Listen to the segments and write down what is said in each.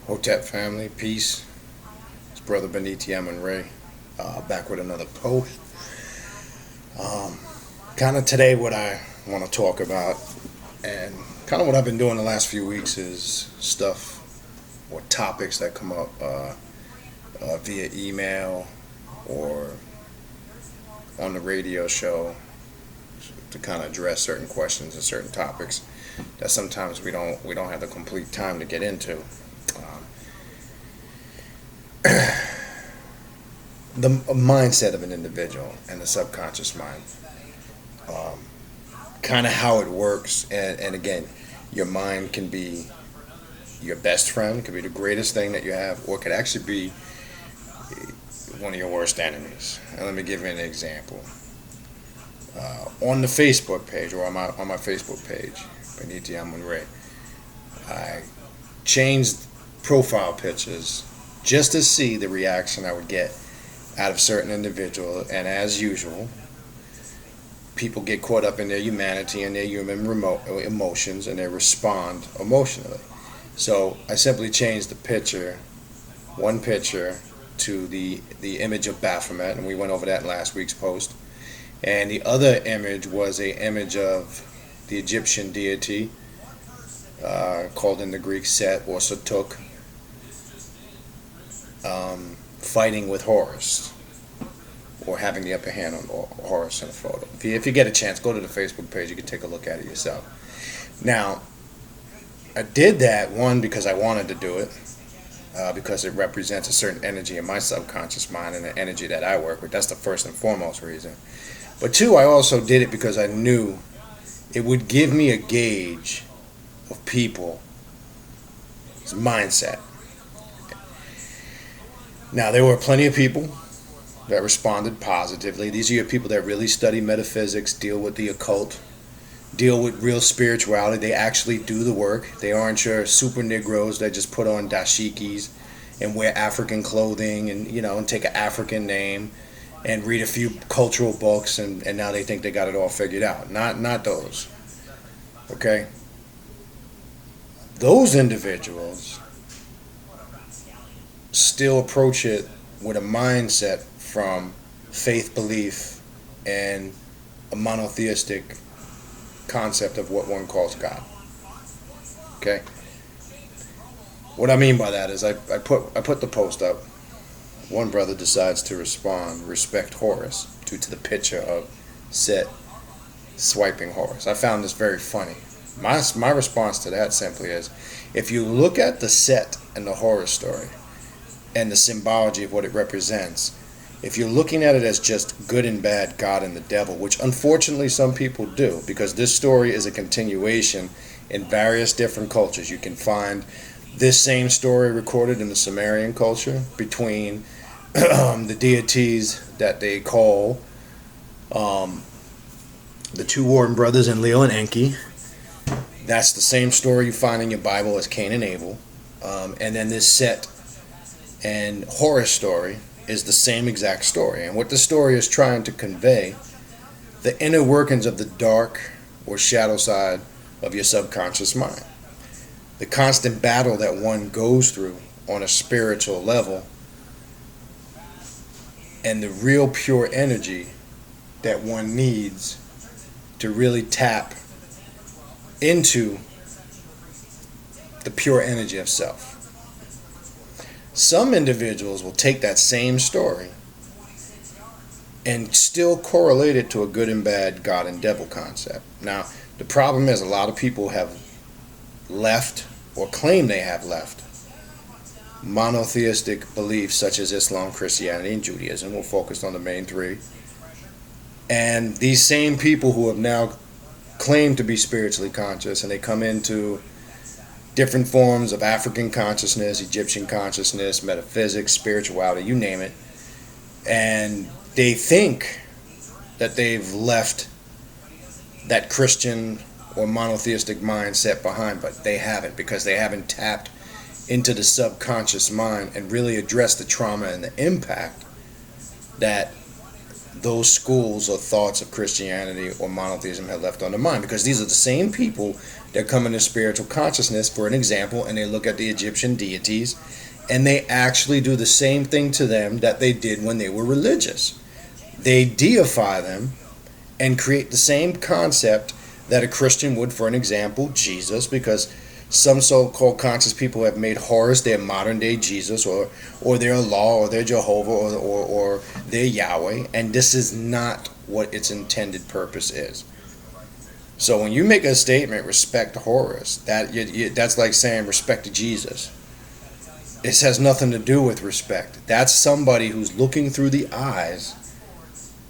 Hotep family, peace. It's Brother Beniti and Ray, back with another post. Um, kind of today, what I want to talk about, and kind of what I've been doing the last few weeks, is stuff or topics that come up via email or on the radio show to kind of address certain questions and certain topics that sometimes we don't have the complete time to get into. Um, the mindset of an individual and the subconscious mind, um, kind of how it works, and again, your mind can be your best friend, could be the greatest thing that you have, or it could actually be one of your worst enemies. And let me give you an example. On the Facebook page, or on my Facebook page, Beniti Ray, I changed profile pictures just to see the reaction I would get out of certain individuals. And as usual, people get caught up in their humanity and their human emotions, and they respond emotionally. So I simply changed the picture, one picture, to the image of Baphomet, and we went over that in last week's post. And the other image was a image of the Egyptian deity, called in the Greek Set or Satuk, fighting with Horus, or having the upper hand on Horus in a photo. If you get a chance, go to the Facebook page. You can take a look at it yourself. Now, I did that, one, because I wanted to do it, because it represents a certain energy in my subconscious mind and the energy that I work with. That's the first and foremost reason. But two, I also did it because I knew it would give me a gauge of people's mindset. Now, there were plenty of people that responded positively. These are your people that really study metaphysics, deal with the occult, deal with real spirituality. They actually do the work. They aren't your super Negroes that just put on dashikis and wear African clothing and take an African name and read a few cultural books, and now they think they got it all figured out. Not those. Okay? Those individuals still approach it with a mindset from faith, belief, and a monotheistic concept of what one calls God. Okay? What I mean by that is I put the post up. One brother decides to respect Horus due to the picture of Set swiping Horus. I found this very funny. My response to that simply is, if you look at the Set and the Horus story and the symbology of what it represents, if you're looking at it as just good and bad, God and the devil, which unfortunately some people do, because this story is a continuation in various different cultures. You can find this same story recorded in the Sumerian culture between the deities that they call the two Warden brothers, Enlil and Enki. That's the same story you find in your Bible as Cain and Abel. And then this Set and Horus story is the same exact story. And what the story is trying to convey, the inner workings of the dark or shadow side of your subconscious mind. The constant battle that one goes through on a spiritual level, and the real pure energy that one needs to really tap into the pure energy of self. Some individuals will take that same story and still correlate it to a good and bad, God and devil concept. Now, the problem is a lot of people have left, or claim they have left, monotheistic beliefs such as Islam, Christianity, and Judaism. We're focused on the main three. And these same people who have now claimed to be spiritually conscious, and they come into different forms of African consciousness, Egyptian consciousness, metaphysics, spirituality, you name it, and they think that they've left that Christian or monotheistic mindset behind, but they haven't, because they haven't tapped into the subconscious mind and really addressed the trauma and the impact that those schools or thoughts of Christianity or monotheism have left on the mind. Because these are the same people They're coming to spiritual consciousness, for an example, and they look at the Egyptian deities, and they actually do the same thing to them that they did when they were religious. They deify them and create the same concept that a Christian would, for an example, Jesus, because some so-called conscious people have made Horus their modern-day Jesus, or their Allah, or their Jehovah, or their Yahweh, and this is not what its intended purpose is. So when you make a statement, respect Horus, that's like saying respect Jesus. It has nothing to do with respect. That's somebody who's looking through the eyes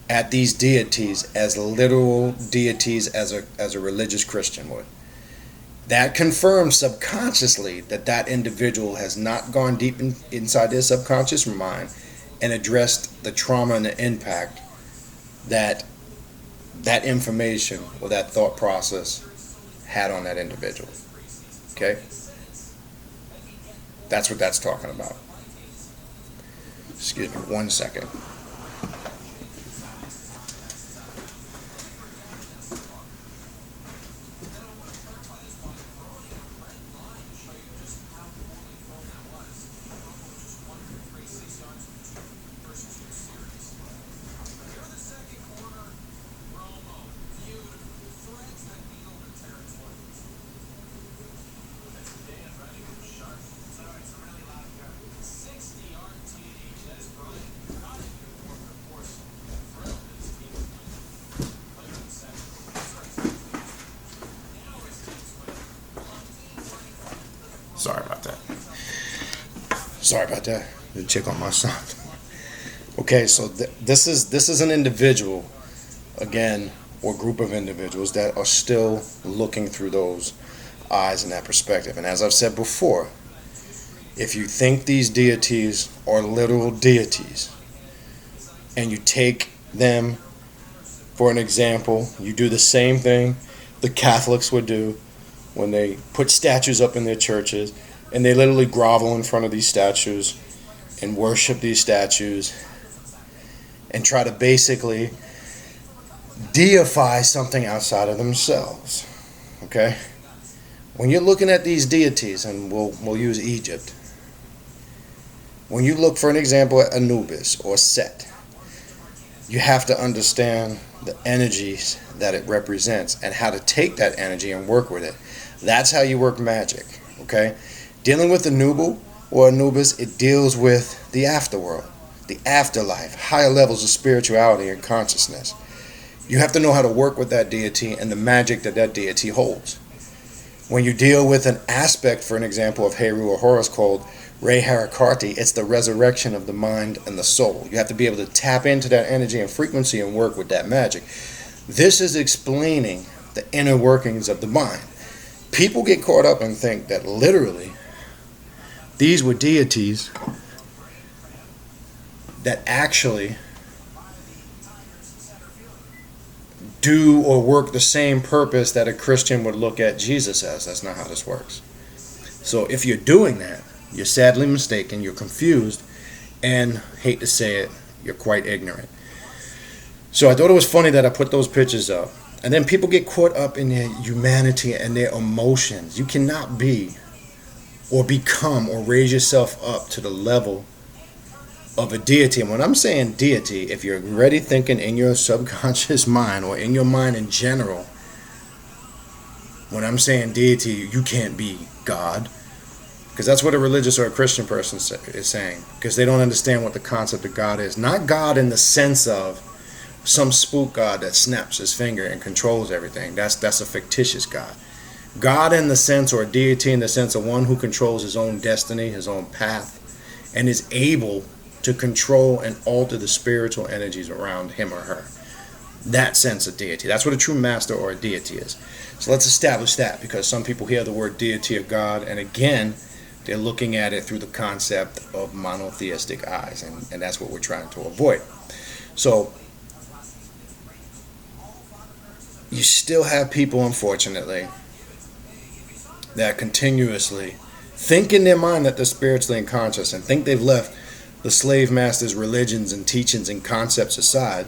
at these deities as literal deities as a religious Christian would. That confirms subconsciously that individual has not gone deep inside their subconscious mind and addressed the trauma and the impact that information or that thought process had on that individual. Okay? That's what that's talking about. Excuse me, 1 second. Sorry about that. The check on my son. Okay, so this is an individual, again, or group of individuals that are still looking through those eyes and that perspective. And as I've said before, if you think these deities are literal deities, and you take them, for an example, you do the same thing the Catholics would do when they put statues up in their churches, and they literally grovel in front of these statues and worship these statues and try to basically deify something outside of themselves. Okay? When you're looking at these deities, and we'll use Egypt, when you look, for an example, at Anubis or Set, you have to understand the energies that it represents and how to take that energy and work with it. That's how you work magic. Okay? Dealing with Anubu or Anubis, it deals with the afterworld, the afterlife, higher levels of spirituality and consciousness. You have to know how to work with that deity and the magic that deity holds. When you deal with an aspect, for an example, of Heru or Horus called Re Harakarti, it's the resurrection of the mind and the soul. You have to be able to tap into that energy and frequency and work with that magic. This is explaining the inner workings of the mind. People get caught up and think that literally these were deities that actually do or work the same purpose that a Christian would look at Jesus as. That's not how this works. So if you're doing that, you're sadly mistaken, you're confused, and, hate to say it, you're quite ignorant. So I thought it was funny that I put those pictures up. And then people get caught up in their humanity and their emotions. You cannot be or become or raise yourself up to the level of a deity. And when I'm saying deity, if you're already thinking in your subconscious mind or in your mind in general, when I'm saying deity, you can't be God. Because that's what a religious or a Christian person is saying. Because they don't understand what the concept of God is. Not God in the sense of some spook God that snaps his finger and controls everything. That's a fictitious God. God in the sense, or a deity in the sense of one who controls his own destiny, his own path, and is able to control and alter the spiritual energies around him or her. That sense of deity. That's what a true master or a deity is. So let's establish that, because some people hear the word deity or God, and again, they're looking at it through the concept of monotheistic eyes, and that's what we're trying to avoid. So you still have people, unfortunately, that continuously think in their mind that they're spiritually unconscious and think they've left the slave masters' religions and teachings and concepts aside,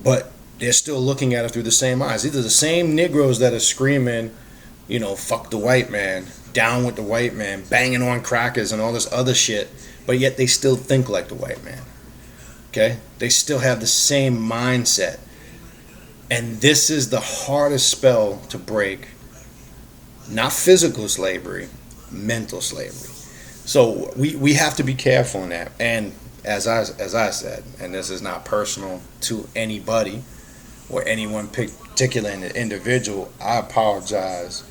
but they're still looking at it through the same eyes. These are the same Negroes that are screaming, fuck the white man, down with the white man, banging on crackers and all this other shit, but yet they still think like the white man. Okay? They still have the same mindset. And this is the hardest spell to break. Not physical slavery, mental slavery. So we have to be careful in that. And as I said, and this is not personal to anybody or anyone particular individual, I apologize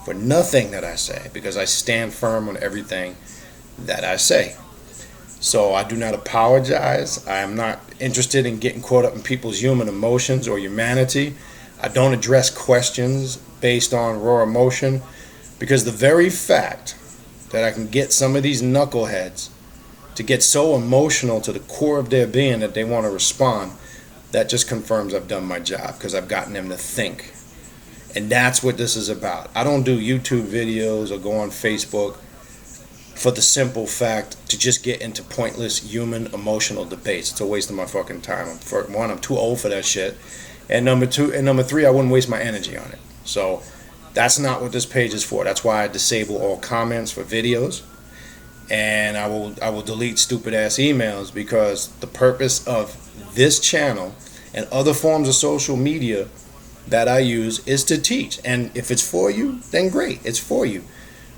for nothing that I say because I stand firm on everything that I say. So I do not apologize. I am not interested in getting caught up in people's human emotions or humanity. I don't address questions based on raw emotion because the very fact that I can get some of these knuckleheads to get so emotional to the core of their being that they want to respond, that just confirms I've done my job because I've gotten them to think. And that's what this is about. I don't do YouTube videos or go on Facebook for the simple fact to just get into pointless human emotional debates. It's a waste of my fucking time. For one, I'm too old for that shit. And number three, I wouldn't waste my energy on it. So that's not what this page is for. That's why I disable all comments for videos. And I will delete stupid ass emails because the purpose of this channel and other forms of social media that I use is to teach. And if it's for you, then great. It's for you.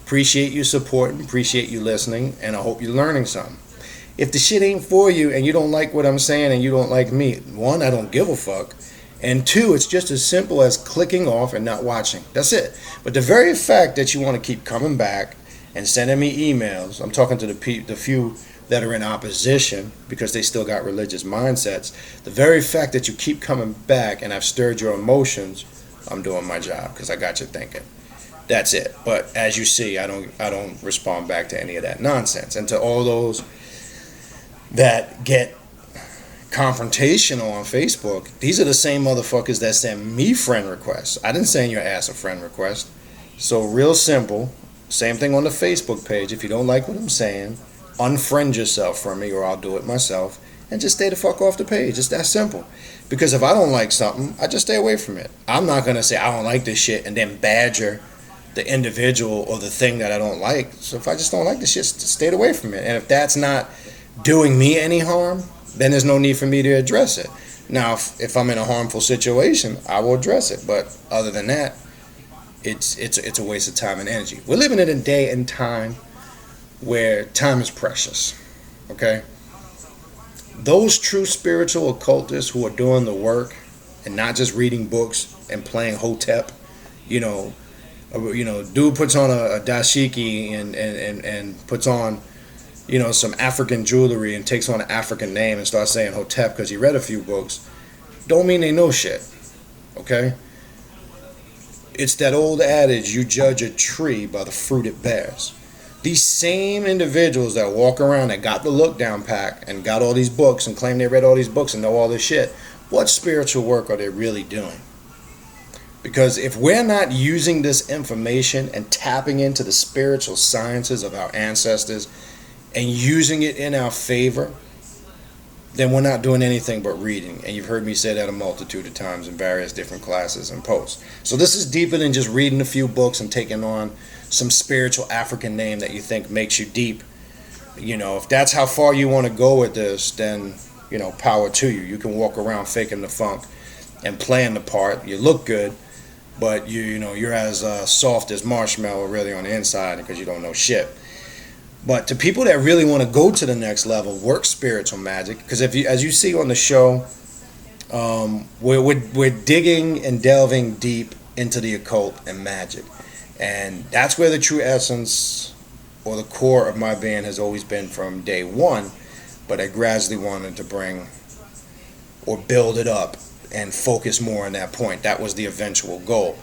Appreciate you supporting, appreciate you listening, and I hope you're learning something. If the shit ain't for you and you don't like what I'm saying and you don't like me, one, I don't give a fuck. And two, it's just as simple as clicking off and not watching. That's it. But the very fact that you want to keep coming back and sending me emails, I'm talking to the few that are in opposition because they still got religious mindsets. The very fact that you keep coming back and I've stirred your emotions, I'm doing my job because I got you thinking. That's it. But as you see, I don't respond back to any of that nonsense. And to all those that get confrontational on Facebook, these are the same motherfuckers that send me friend requests. I didn't send your ass a friend request. So real simple, same thing on the Facebook page. If you don't like what I'm saying, unfriend yourself from me or I'll do it myself and just stay the fuck off the page. It's that simple. Because if I don't like something, I just stay away from it. I'm not going to say I don't like this shit and then badger the individual or the thing that I don't like. So if I just don't like the shit, stay away from it. And if that's not doing me any harm, then there's no need for me to address it. Now, if I'm in a harmful situation, I will address it. But other than that, it's a waste of time and energy. We're living in a day and time where time is precious. Okay? Those true spiritual occultists who are doing the work and not just reading books and playing Hotep, dude puts on a dashiki and puts on, some African jewelry and takes on an African name and starts saying Hotep because he read a few books, don't mean they know shit. Okay? It's that old adage, you judge a tree by the fruit it bears. These same individuals that walk around that got the look down pack and got all these books and claim they read all these books and know all this shit, what spiritual work are they really doing? Because if we're not using this information and tapping into the spiritual sciences of our ancestors and using it in our favor, then we're not doing anything but reading. And you've heard me say that a multitude of times in various different classes and posts. So this is deeper than just reading a few books and taking on some spiritual African name that you think makes you deep. If that's how far you want to go with this, then, power to you. You can walk around faking the funk and playing the part. You look good. But you're as soft as marshmallow really on the inside because you don't know shit. But to people that really want to go to the next level, work spiritual magic, because as you see on the show, we're digging and delving deep into the occult and magic, and that's where the true essence or the core of my being has always been from day one. But I gradually wanted to bring or build it up and focus more on that point. That was the eventual goal.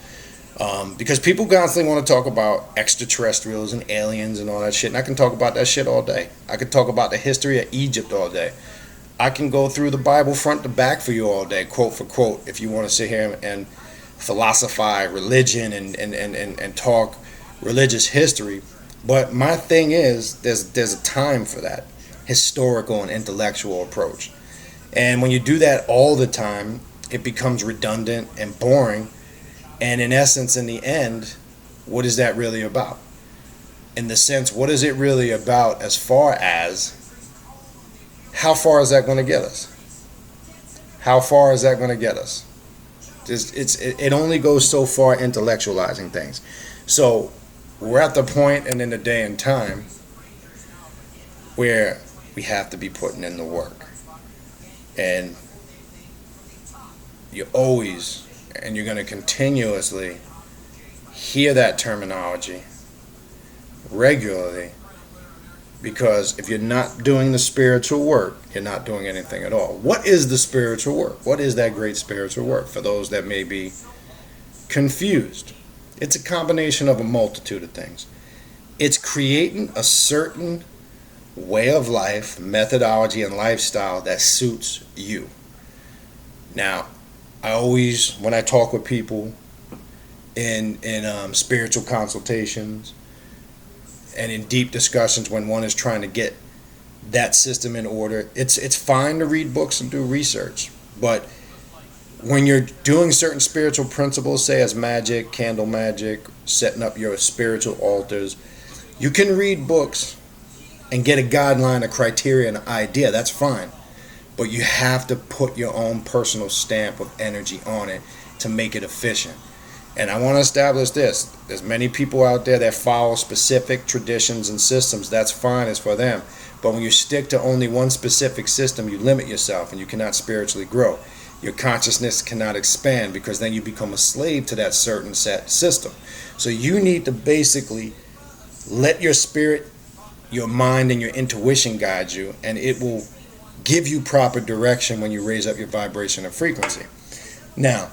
Because people constantly want to talk about extraterrestrials and aliens and all that shit. And I can talk about that shit all day. I could talk about the history of Egypt all day. I can go through the Bible front to back for you all day, quote for quote, if you want to sit here and philosophize religion and talk religious history. But my thing is, there's a time for that historical and intellectual approach. And when you do that all the time, it becomes redundant and boring. And in essence, in the end, what is that really about? In the sense, what is it really about as far as how far is that going to get us? How far is that going to get us? It only goes so far intellectualizing things. So we're at the point and in the day and time where we have to be putting in the work. And you always, and you're going to continuously hear that terminology regularly, because if you're not doing the spiritual work, you're not doing anything at all. What is the spiritual work? What is that great spiritual work? For those that may be confused, it's a combination of a multitude of things. It's creating a certain way of life, methodology, and lifestyle that suits you. Now, I always, when I talk with people in spiritual consultations and in deep discussions, when one is trying to get that system in order, it's fine to read books and do research, but when you're doing certain spiritual principles, say as magic, candle magic, setting up your spiritual altars, you can read books and get a guideline, a criteria, an idea. That's fine. But you have to put your own personal stamp of energy on it to make it efficient. And I want to establish this. There's many people out there that follow specific traditions and systems. That's fine. It's for them. But when you stick to only one specific system, you limit yourself and you cannot spiritually grow. Your consciousness cannot expand, because then you become a slave to that certain set system. So you need to basically let your spirit, your mind, and your intuition guide you, and it will give you proper direction when you raise up your vibration and frequency. Now,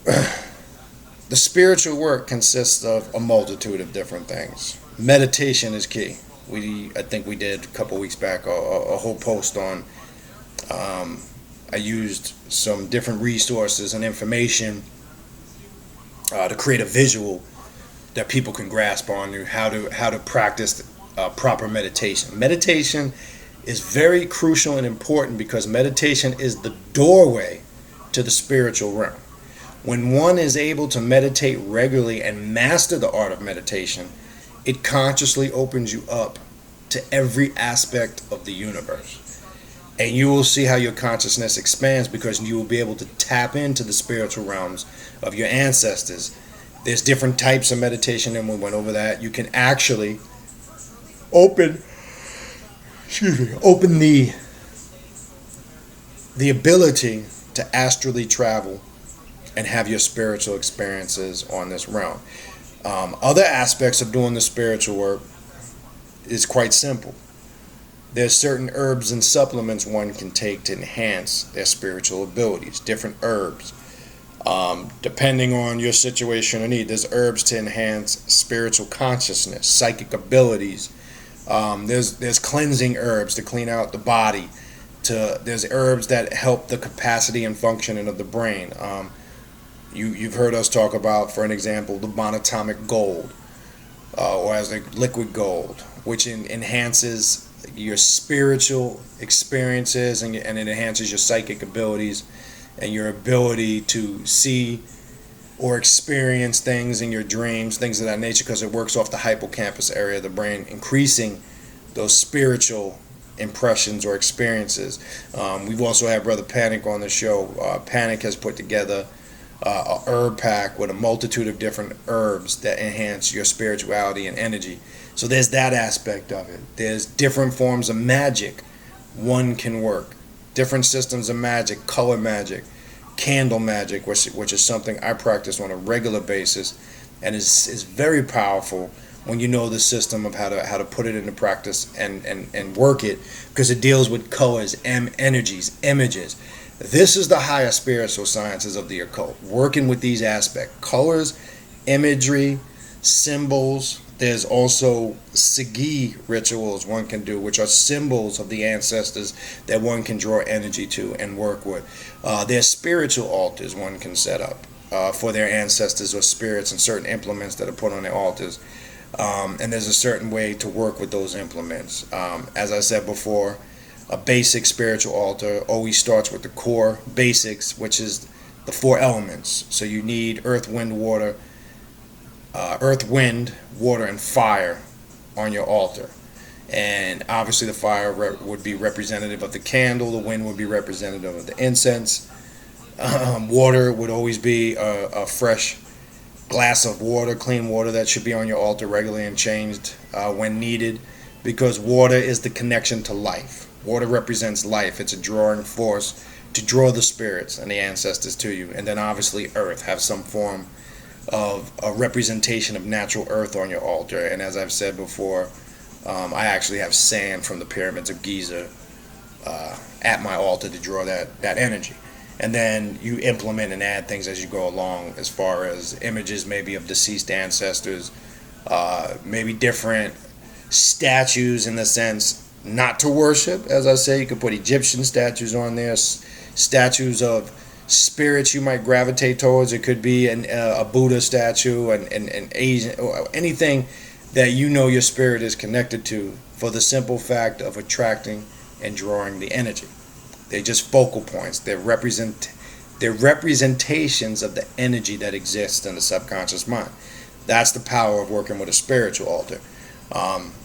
the spiritual work consists of a multitude of different things. Meditation is key. I think we did a couple weeks back a whole post on. I used some different resources and information to create a visual that people can grasp on how to practice proper meditation. Meditation is very crucial and important, because meditation is the doorway to the spiritual realm. When one is able to meditate regularly and master the art of meditation, it consciously opens you up to every aspect of the universe. And you will see how your consciousness expands, because you will be able to tap into the spiritual realms of your ancestors. There's different types of meditation, and we went over that. You can actually open the ability to astrally travel and have your spiritual experiences on this realm. Other aspects of doing the spiritual work is quite simple. There's certain herbs and supplements one can take to enhance their spiritual abilities. Different herbs, depending on your situation or need. There's herbs to enhance spiritual consciousness, psychic abilities. There's cleansing herbs to clean out the body. There's herbs that help the capacity and functioning of the brain. You've heard us talk about, for an example, the monatomic gold, or as the liquid gold, which enhances your spiritual experiences, and it enhances your psychic abilities and your ability to see or experience things in your dreams, things of that nature, because it works off the hippocampus area of the brain, increasing those spiritual impressions or experiences. We've also had Brother Panic on the show. Panic has put together a herb pack with a multitude of different herbs that enhance your spirituality and energy. So there's that aspect of it. There's different forms of magic one can work. Different systems of magic, color magic, candle magic, which is something I practice on a regular basis, and is very powerful when you know the system of how to put it into practice and work it, because it deals with colors, energies, images. This is the higher spiritual sciences of the occult, working with these aspects: colors, imagery, symbols. There's also Sagi rituals one can do, which are symbols of the ancestors that one can draw energy to and work with. There's spiritual altars one can set up for their ancestors or spirits, and certain implements that are put on their altars. And there's a certain way to work with those implements. As I said before, a basic spiritual altar always starts with the core basics, which is the four elements. So you need earth, wind, water, earth, wind, water, and fire on your altar. And obviously the fire would be representative of the candle, the wind would be representative of the incense. Water would always be a fresh glass of water, clean water, that should be on your altar regularly and changed when needed, because water is the connection to life. Water represents life. It's a drawing force to draw the spirits and the ancestors to you. And then obviously earth, have some form of a representation of natural earth on your altar. And as I've said before, I actually have sand from the pyramids of Giza at my altar to draw that energy. And then you implement and add things as you go along, as far as images maybe of deceased ancestors, maybe different statues, in the sense not to worship. As I say, you could put Egyptian statues on there, statues of spirits you might gravitate towards. It could be a Buddha statue, an Asian, or anything that you know your spirit is connected to, for the simple fact of attracting and drawing the energy. They're just focal points. They're representations of the energy that exists in the subconscious mind. That's the power of working with a spiritual altar.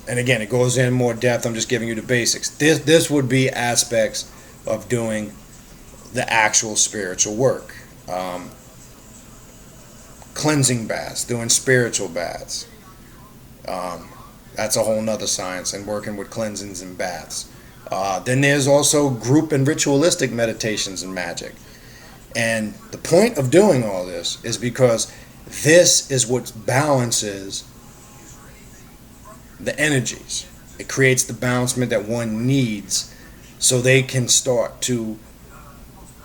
And again, it goes in more depth. I'm just giving you the basics. This would be aspects of doing the actual spiritual work. Cleansing baths, doing spiritual baths. That's a whole nother science, and working with cleansings and baths. Then there's also group and ritualistic meditations and magic. And the point of doing all this is because this is what balances the energies. It creates the balancement that one needs so they can start to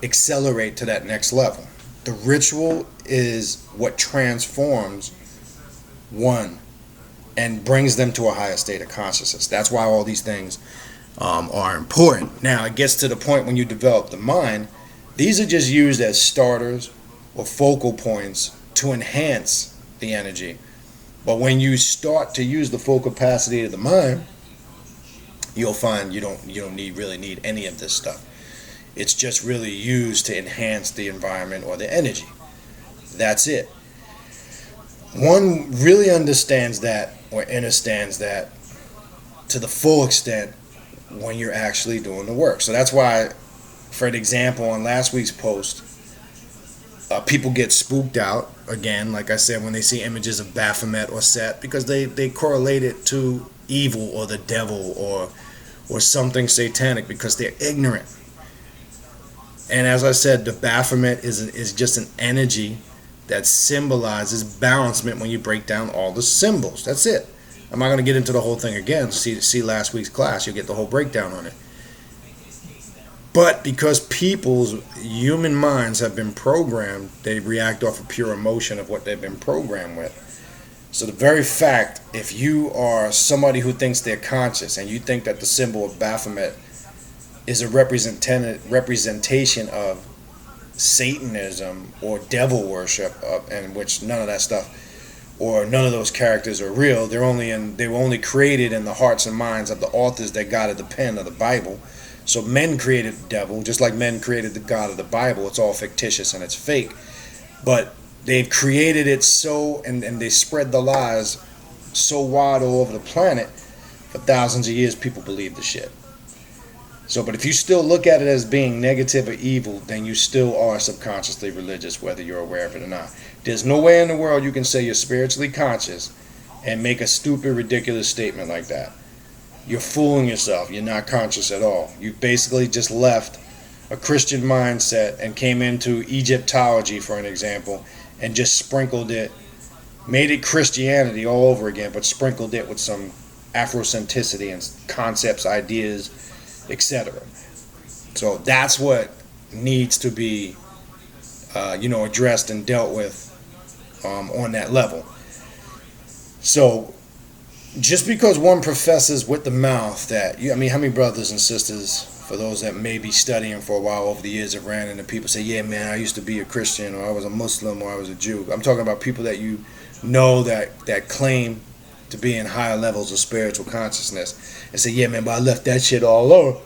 accelerate to that next level. The ritual is what transforms one and brings them to a higher state of consciousness. That's why all these things are important. Now, it gets to the point when you develop the mind, these are just used as starters or focal points to enhance the energy. But when you start to use the full capacity of the mind, you'll find you don't really need any of this stuff. It's just really used to enhance the environment or the energy. That's it. One really understands that, or understands that to the full extent, when you're actually doing the work. So that's why, for an example, on last week's post, people get spooked out, again, like I said, when they see images of Baphomet or Set, because they correlate it to evil or the devil or something satanic, because they're ignorant. And as I said, the Baphomet is just an energy that symbolizes balancement when you break down all the symbols. That's it. I'm not going to get into the whole thing again. See last week's class. You'll get the whole breakdown on it. But because people's human minds have been programmed, they react off of pure emotion of what they've been programmed with. So the very fact, if you are somebody who thinks they're conscious and you think that the symbol of Baphomet is a representation of Satanism or devil worship, in which none of that stuff, or none of those characters are real. They were only created in the hearts and minds of the authors that guided the pen of the Bible. So men created the devil, just like men created the God of the Bible. It's all fictitious and it's fake. But they've created it so, and they spread the lies so wide all over the planet, for thousands of years people believe the shit. So, but if you still look at it as being negative or evil, then you still are subconsciously religious, whether you're aware of it or not. There's no way in the world you can say you're spiritually conscious and make a stupid, ridiculous statement like that. You're fooling yourself. You're not conscious at all. You basically just left a Christian mindset and came into Egyptology, for an example, and just sprinkled it, made it Christianity all over again, but sprinkled it with some Afrocentricity and concepts, ideas, etc. So that's what needs to be, addressed and dealt with on that level. So just because one professes with the mouth that, how many brothers and sisters, for those that may be studying for a while over the years, have ran into people say, yeah, man, I used to be a Christian, or I was a Muslim, or I was a Jew. I'm talking about people that you know that claim to be in higher levels of spiritual consciousness, and say, yeah, man, but I left that shit all over.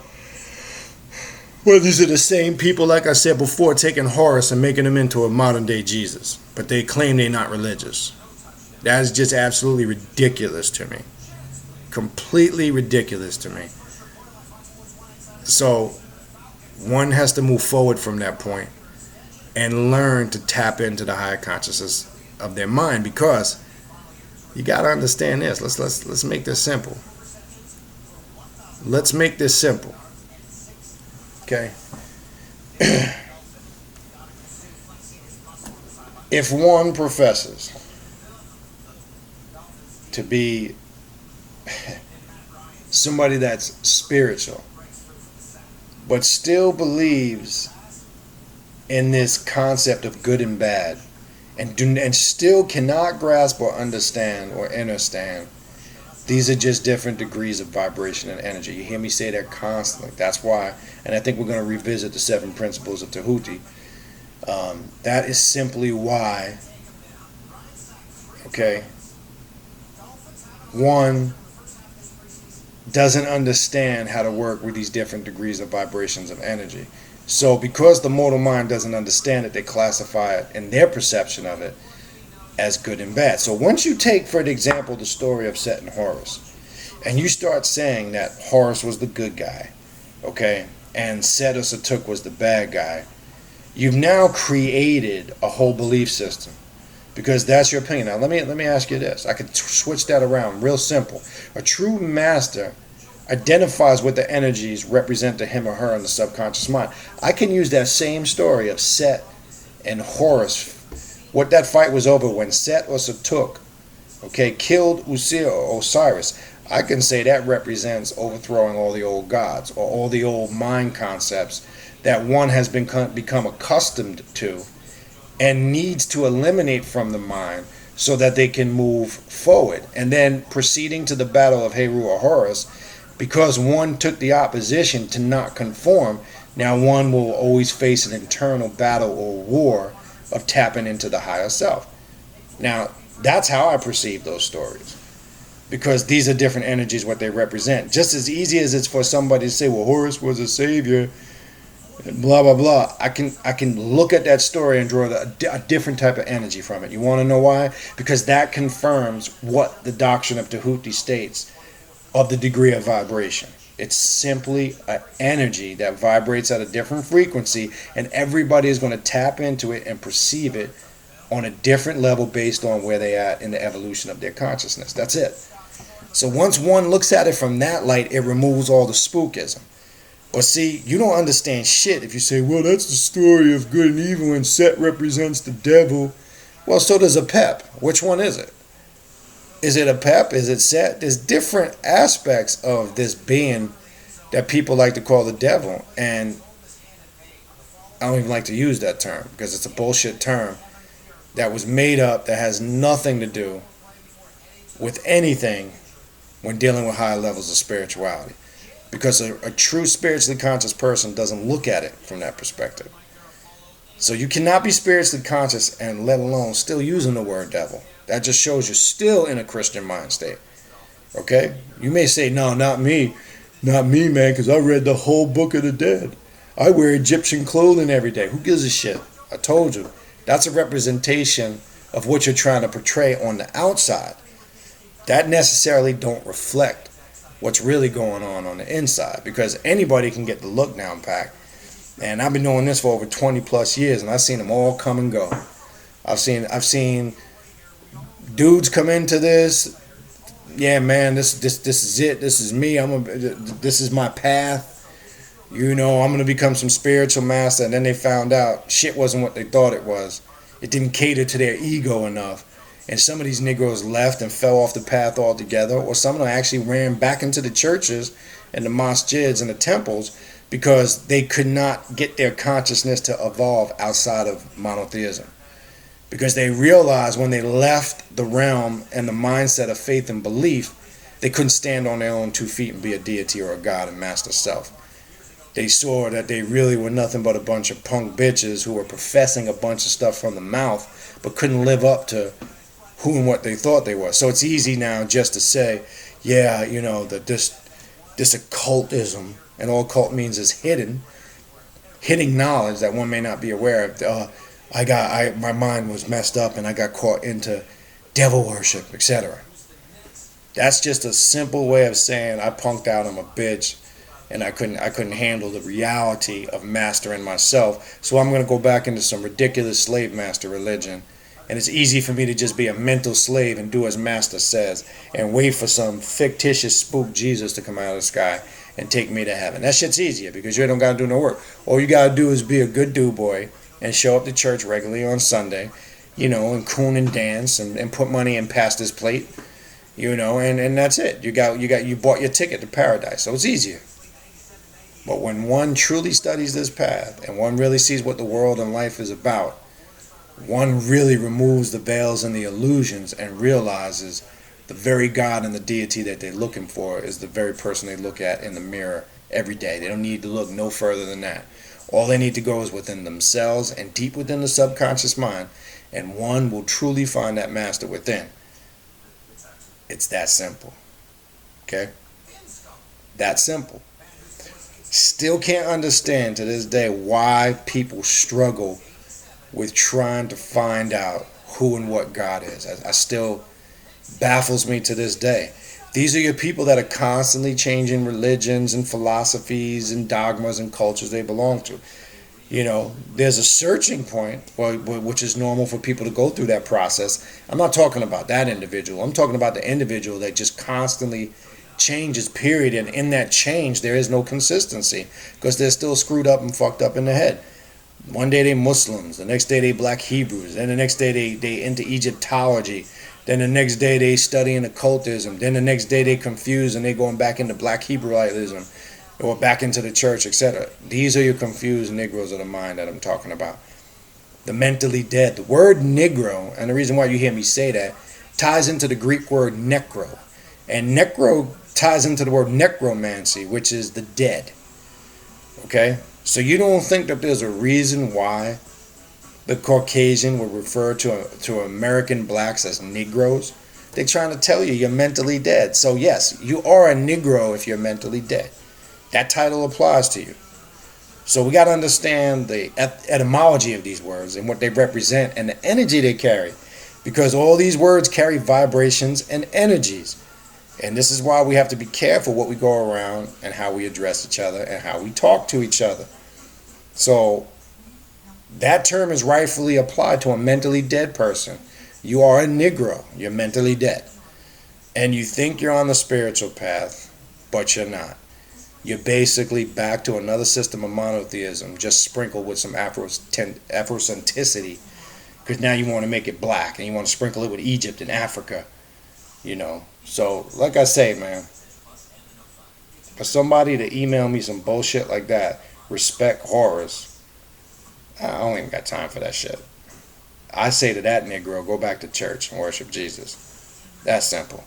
Well, these are the same people, like I said before, taking Horus and making him into a modern day Jesus, but they claim they're not religious. That is just absolutely ridiculous to me. Completely ridiculous to me. So one has to move forward from that point and learn to tap into the higher consciousness of their mind, because you got to understand this. Let's make this simple. Let's make this simple. Okay? If one professes to be somebody that's spiritual, but still believes in this concept of good and bad, and still cannot grasp or understand or understand, these are just different degrees of vibration and energy. You hear me say that constantly. That's why, and I think we're going to revisit the 7 principles of Tahuti. That is simply why, okay, one doesn't understand how to work with these different degrees of vibrations of energy. So because the mortal mind doesn't understand it, they classify it in their perception of it as good and bad. So once you take, for example, the story of Set and Horus, and you start saying that Horus was the good guy, okay, and Set or Satuk was the bad guy, you've now created a whole belief system, because that's your opinion. Now let me ask you this. I could switch that around real simple. A true master identifies what the energies represent to him or her in the subconscious mind. I can use that same story of Set and Horus, what that fight was over when Set or Satuk, okay, killed Usil or Osiris. I can say that represents overthrowing all the old gods or all the old mind concepts that one has become accustomed to and needs to eliminate from the mind so that they can move forward. And then proceeding to the battle of Heru or Horus, because one took the opposition to not conform, now one will always face an internal battle or war of tapping into the higher self. Now, that's how I perceive those stories, because these are different energies, what they represent. Just as easy as it's for somebody to say, well, Horus was a savior, blah, blah, blah. I can look at that story and draw a different type of energy from it. You want to know why? Because that confirms what the doctrine of Tahuti states of the degree of vibration. It's simply an energy that vibrates at a different frequency, and everybody is going to tap into it and perceive it on a different level based on where they are in the evolution of their consciousness. That's it. So once one looks at it from that light, it removes all the spookism. But see, you don't understand shit if you say, well, that's the story of good and evil and Set represents the devil. Well, so does Apep. Which one is it? Is it Apep? Is it Set? There's different aspects of this being that people like to call the devil. And I don't even like to use that term because it's a bullshit term that was made up that has nothing to do with anything when dealing with higher levels of spirituality. Because a true spiritually conscious person doesn't look at it from that perspective. So you cannot be spiritually conscious and let alone still using the word devil. That just shows you're still in a Christian mind state. Okay? You may say, no, not me. Not me, man, because I read the whole Book of the Dead. I wear Egyptian clothing every day. Who gives a shit? I told you. That's a representation of what you're trying to portray on the outside. That necessarily don't reflect what's really going on the inside, because anybody can get the look down pack. And I've been doing this for over 20 plus years, and I've seen them all come and go. I've seen dudes come into this. Yeah, man, this is it. This is me. This is my path. You know, I'm gonna become some spiritual master. And then they found out shit wasn't what they thought it was. It didn't cater to their ego enough. And some of these Negroes left and fell off the path altogether, or some of them actually ran back into the churches and the masjids and the temples because they could not get their consciousness to evolve outside of monotheism. Because they realized when they left the realm and the mindset of faith and belief, they couldn't stand on their own 2 feet and be a deity or a god and master self. They saw that they really were nothing but a bunch of punk bitches who were professing a bunch of stuff from the mouth but couldn't live up to who and what they thought they were. So it's easy now just to say, yeah, you know, that this occultism, and all occult means is hidden knowledge that one may not be aware of. My mind was messed up and I got caught into devil worship, etc. That's just a simple way of saying I punked out, I'm a bitch, and I couldn't handle the reality of mastering myself. So I'm going to go back into some ridiculous slave master religion. And it's easy for me to just be a mental slave and do as master says and wait for some fictitious spook Jesus to come out of the sky and take me to heaven. That shit's easier because you don't got to do no work. All you got to do is be a good do boy and show up to church regularly on Sunday, and coon and dance and put money in pastor's plate, and that's it. You bought your ticket to paradise. So it's easier. But when one truly studies this path and one really sees what the world and life is about, one really removes the veils and the illusions and realizes the very God and the deity that they're looking for is the very person they look at in the mirror every day. They don't need to look no further than that. All they need to go is within themselves and deep within the subconscious mind, and one will truly find that master within. It's that simple. Okay? That simple. Still can't understand to this day why people struggle with trying to find out who and what God is. I still baffles me to this day. These are your people that are constantly changing religions and philosophies and dogmas and cultures they belong to. There's a searching point, which is normal for people to go through that process. I'm not talking about that individual. I'm talking about the individual that just constantly changes, period. And in that change, there is no consistency because they're still screwed up and fucked up in the head. One day they Muslims, the next day they Black Hebrews, then the next day they into Egyptology, then the next day they studying occultism, then the next day they confused and they going back into Black Hebraism or back into the church, etc. These are your confused Negroes of the mind that I'm talking about. The mentally dead. The word Negro, and the reason why you hear me say that, ties into the Greek word necro. And necro ties into the word necromancy, which is the dead. Okay? So you don't think that there's a reason why the Caucasian would refer to American blacks as Negroes? They're trying to tell you you're mentally dead. So yes, you are a Negro if you're mentally dead. That title applies to you. So we got to understand the etymology of these words and what they represent and the energy they carry. Because all these words carry vibrations and energies. And this is why we have to be careful what we go around and how we address each other and how we talk to each other. So that term is rightfully applied to a mentally dead person. You are a Negro. You're mentally dead. And you think you're on the spiritual path, but you're not. You're basically back to another system of monotheism, just sprinkled with some Afrocentricity. Because now you want to make it black and you want to sprinkle it with Egypt and Africa. So like I say, man, for somebody to email me some bullshit like that, respect horrors, I don't even got time for that shit. I say to that Negro, go back to church and worship Jesus. That's simple.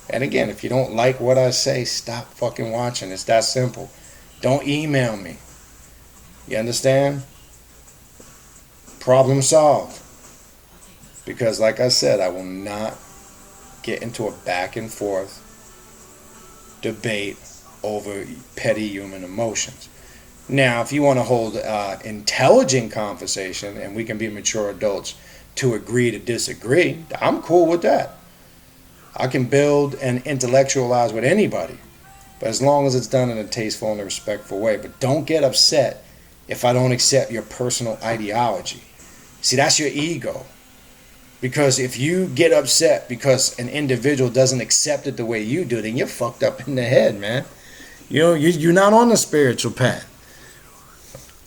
And again, if you don't like what I say, stop fucking watching. It's that simple. Don't email me. You understand? Problem solved. Because like I said, I will not get into a back and forth debate over petty human emotions. Now, if you want to hold intelligent conversation and we can be mature adults to agree to disagree, I'm cool with that. I can build and intellectualize with anybody, but as long as it's done in a tasteful and a respectful way. But don't get upset if I don't accept your personal ideology. See, that's your ego. Because if you get upset because an individual doesn't accept it the way you do, then you're fucked up in the head, man. You're not on the spiritual path.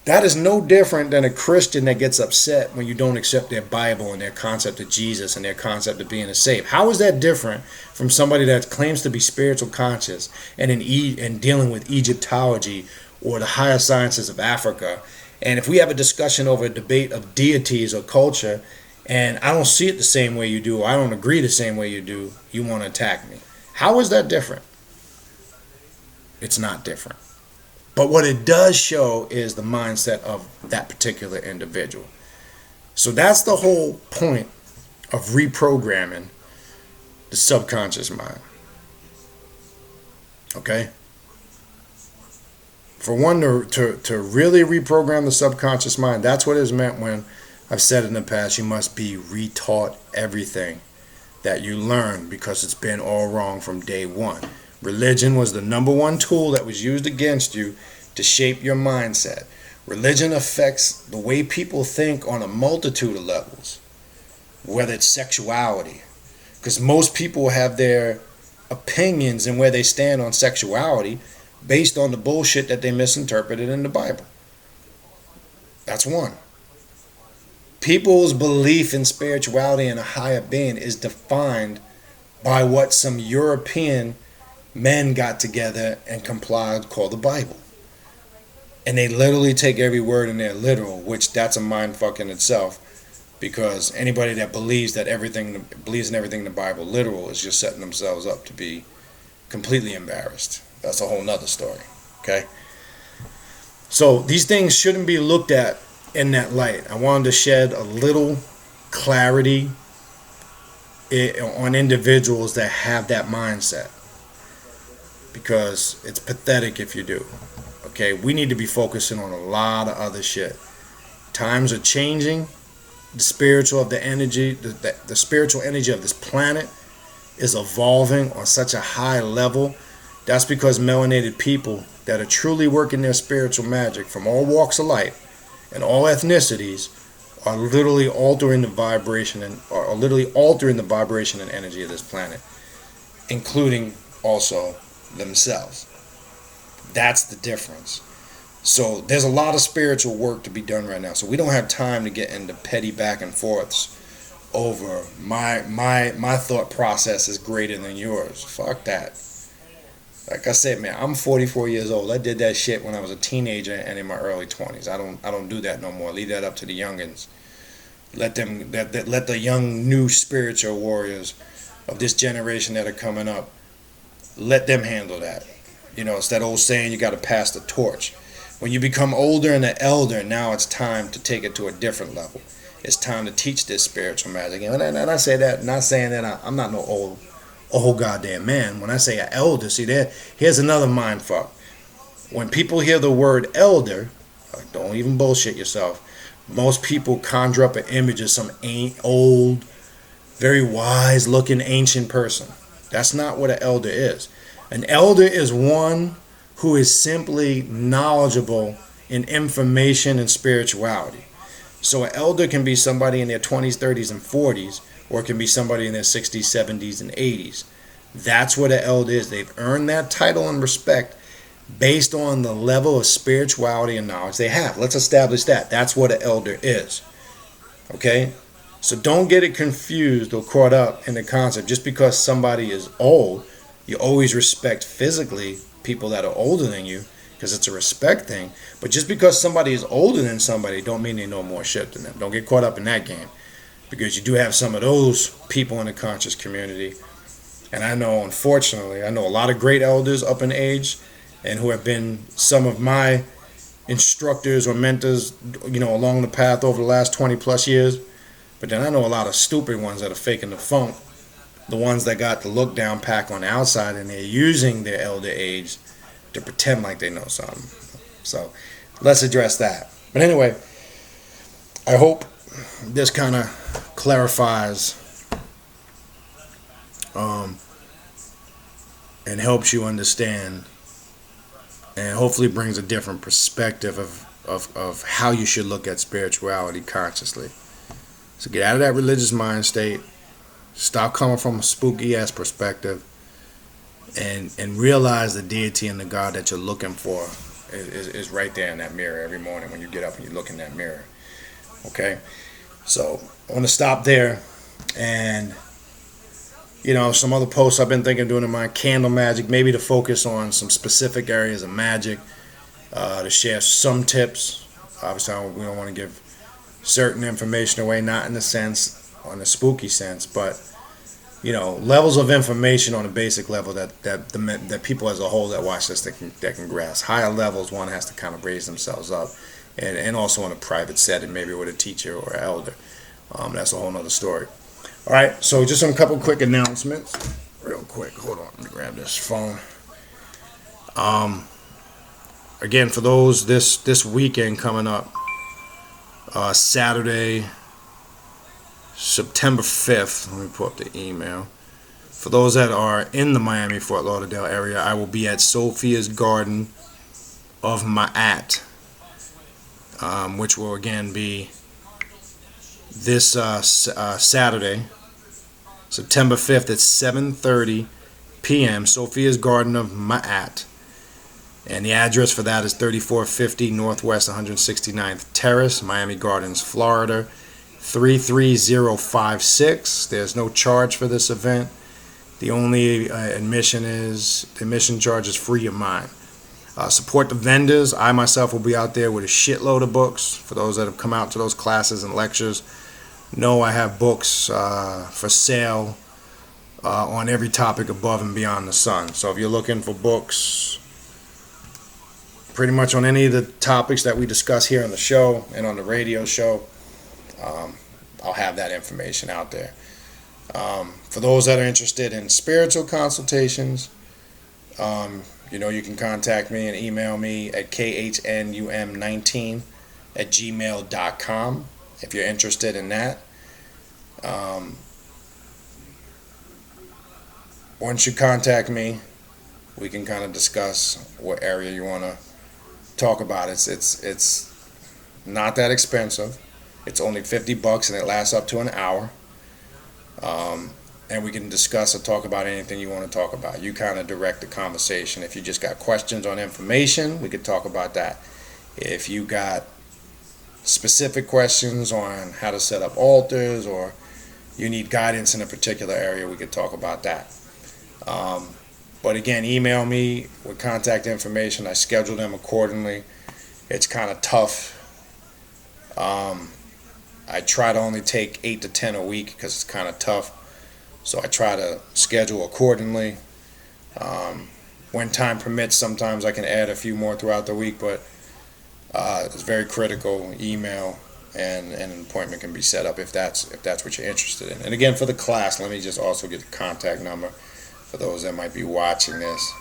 That is no different than a Christian that gets upset when you don't accept their Bible and their concept of Jesus and their concept of being a saint. How is that different from somebody that claims to be spiritual conscious and in dealing with Egyptology or the higher sciences of Africa? And if we have a discussion over a debate of deities or culture, and I don't see it the same way you do, or I don't agree the same way you do, you want to attack me. How is that different? It's not different. But what it does show is the mindset of that particular individual. So that's the whole point of reprogramming the subconscious mind. Okay? For one to really reprogram the subconscious mind, that's what is meant when I've said in the past, you must be retaught everything. that you learn, because it's been all wrong from day one. Religion was the number one tool that was used against you to shape your mindset. Religion affects the way people think on a multitude of levels, whether it's sexuality, because most people have their opinions and where they stand on sexuality based on the bullshit that they misinterpreted in the Bible. That's one. People's belief in spirituality and a higher being is defined by what some European men got together and complied called the Bible. And they literally take every word in there literal, which that's a mind fuck in itself, because anybody that believes in everything in the Bible literal is just setting themselves up to be completely embarrassed. That's a whole nother story. Okay? So these things shouldn't be looked at in that light. I wanted to shed a little clarity on individuals that have that mindset, because it's pathetic if you do. Okay, we need to be focusing on a lot of other shit. Times are changing. The spiritual energy of this planet is evolving on such a high level. That's because melanated people that are truly working their spiritual magic from all walks of life and all ethnicities are literally altering the vibration and energy of this planet, including also themselves. That's the difference. So there's a lot of spiritual work to be done right now. So we don't have time to get into petty back and forths over my thought process is greater than yours. Fuck that. Like I said, man, I'm 44 years old. I did that shit when I was a teenager and in my early 20s. I don't do that no more. Leave that up to the youngins. Let the young new spiritual warriors of this generation that are coming up, let them handle that. You know, it's that old saying, you got to pass the torch. When you become older and an elder, now it's time to take it to a different level. It's time to teach this spiritual magic. And I say that, not saying that I'm not no old goddamn man. When I say an elder, see there, here's another mind fuck. When people hear the word elder, don't even bullshit yourself. Most people conjure up an image of some old, very wise looking ancient person. That's not what an elder is. An elder is one who is simply knowledgeable in information and spirituality. So an elder can be somebody in their 20s, 30s, and 40s, or it can be somebody in their 60s, 70s, and 80s. That's what an elder is. They've earned that title and respect based on the level of spirituality and knowledge they have. Let's establish that. That's what an elder is. Okay? So don't get it confused or caught up in the concept. Just because somebody is old, you always respect physically people that are older than you, because it's a respect thing. But just because somebody is older than somebody don't mean they know more shit than them. Don't get caught up in that game, because you do have some of those people in the conscious community. And I know, unfortunately, a lot of great elders up in age and who have been some of my instructors or mentors, along the path over the last 20 plus years. But then I know a lot of stupid ones that are faking the funk. The ones that got the look down pack on the outside, and they're using their elder age to pretend like they know something. So let's address that. But anyway, I hope this kind of clarifies and helps you understand, and hopefully brings a different perspective of how you should look at spirituality consciously. So get out of that religious mind state. Stop coming from a spooky ass perspective, and realize the deity and the God that you're looking for is right there in that mirror every morning when you get up and you look in that mirror. Okay? So I want to stop there, and some other posts I've been thinking of doing in my candle magic, maybe to focus on some specific areas of magic, to share some tips. Obviously, we don't want to give certain information away, not in the sense, on the spooky sense, but levels of information on a basic level that people as a whole that watch this that can grasp. Higher levels, one has to kind of raise themselves up, and also in a private setting, maybe with a teacher or an elder. That's a whole nother story. All right, so just some couple quick announcements, real quick. Hold on, let me grab this phone. Again, for those this weekend coming up, Saturday, September 5th. Let me pull up the email. For those that are in the Miami, Fort Lauderdale area, I will be at Sophia's Garden of Ma'at, which will again be this Saturday, September 5th at 7:30 p.m. Sophia's Garden of Ma'at. And the address for that is 3450 Northwest 169th Terrace, Miami Gardens, Florida, 33056. There's no charge for this event. The only admission charge is free of mine. Support the vendors. I myself will be out there with a shitload of books. For those that have come out to those classes and lectures, know I have books for sale on every topic above and beyond the sun. So if you're looking for books pretty much on any of the topics that we discuss here on the show and on the radio show, I'll have that information out there. For those that are interested in spiritual consultations, you can contact me and email me at khnum19@gmail.com if you're interested in that. Once you contact me, we can kind of discuss what area you want to talk about. It's not that expensive. It's only $50 and it lasts up to an hour. And we can discuss or talk about anything you want to talk about. You kind of direct the conversation. If you just got questions on information, we could talk about that. If you got specific questions on how to set up altars, or you need guidance in a particular area, we could talk about that. But again, email me with contact information. I schedule them accordingly. It's kind of tough. I try to only take 8 to 10 a week because it's kind of tough. So I try to schedule accordingly. When time permits, sometimes I can add a few more throughout the week, but it's very critical. Email and an appointment can be set up if that's what you're interested in. And again, for the class, let me just also get the contact number for those that might be watching this.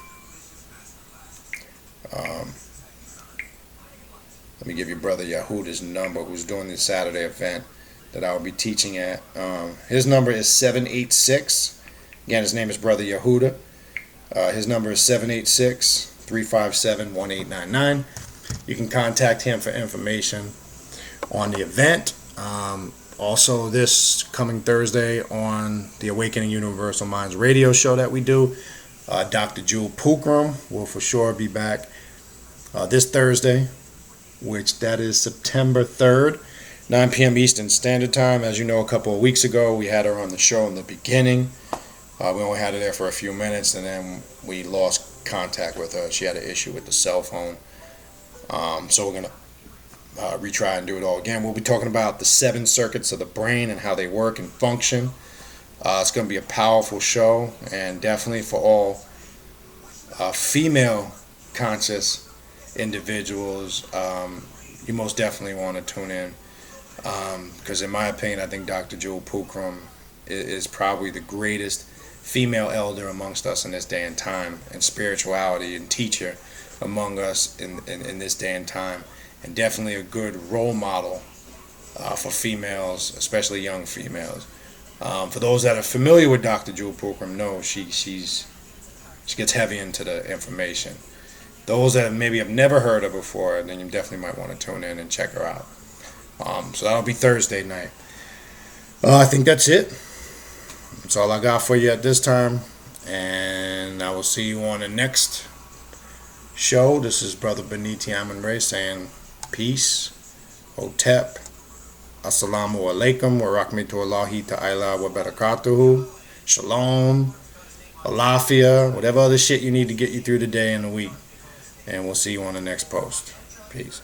Let me give you Brother Yahuda's number, who's doing the Saturday event that I will be teaching at. His number is 786. Again, his name is Brother Yahuda. His number is 786-357-1899. You can contact him for information on the event. Also, this coming Thursday on the Awakening Universal Minds radio show that we do, Dr. Jewel Pookrum will for sure be back this Thursday, which that is September 3rd, 9 p.m. Eastern Standard Time. As you know, a couple of weeks ago, we had her on the show in the beginning. We only had her there for a few minutes, and then we lost contact with her. She had an issue with the cell phone. So we're going to retry and do it all again. We'll be talking about the 7 circuits of the brain and how they work and function. It's going to be a powerful show, and definitely for all female conscious individuals, you most definitely want to tune in, because in my opinion, I think Dr. Jewel Pookrum is probably the greatest female elder amongst us in this day and time, and spirituality and teacher among us in this day and time, and definitely a good role model for females, especially young females. For those that are familiar with Dr. Jewel Pookrum, know she gets heavy into the information. Those that maybe have never heard her before, then you definitely might want to tune in and check her out. So that'll be Thursday night. I think that's it. That's all I got for you at this time. And I will see you on the next show. This is Brother Beniti Amun-Ray saying peace, Hotep, Assalamu alaikum, wa rahmatullahi ta'ala wa barakatuhu, Shalom, Alafia, whatever other shit you need to get you through the day and the week. And we'll see you on the next post. Peace.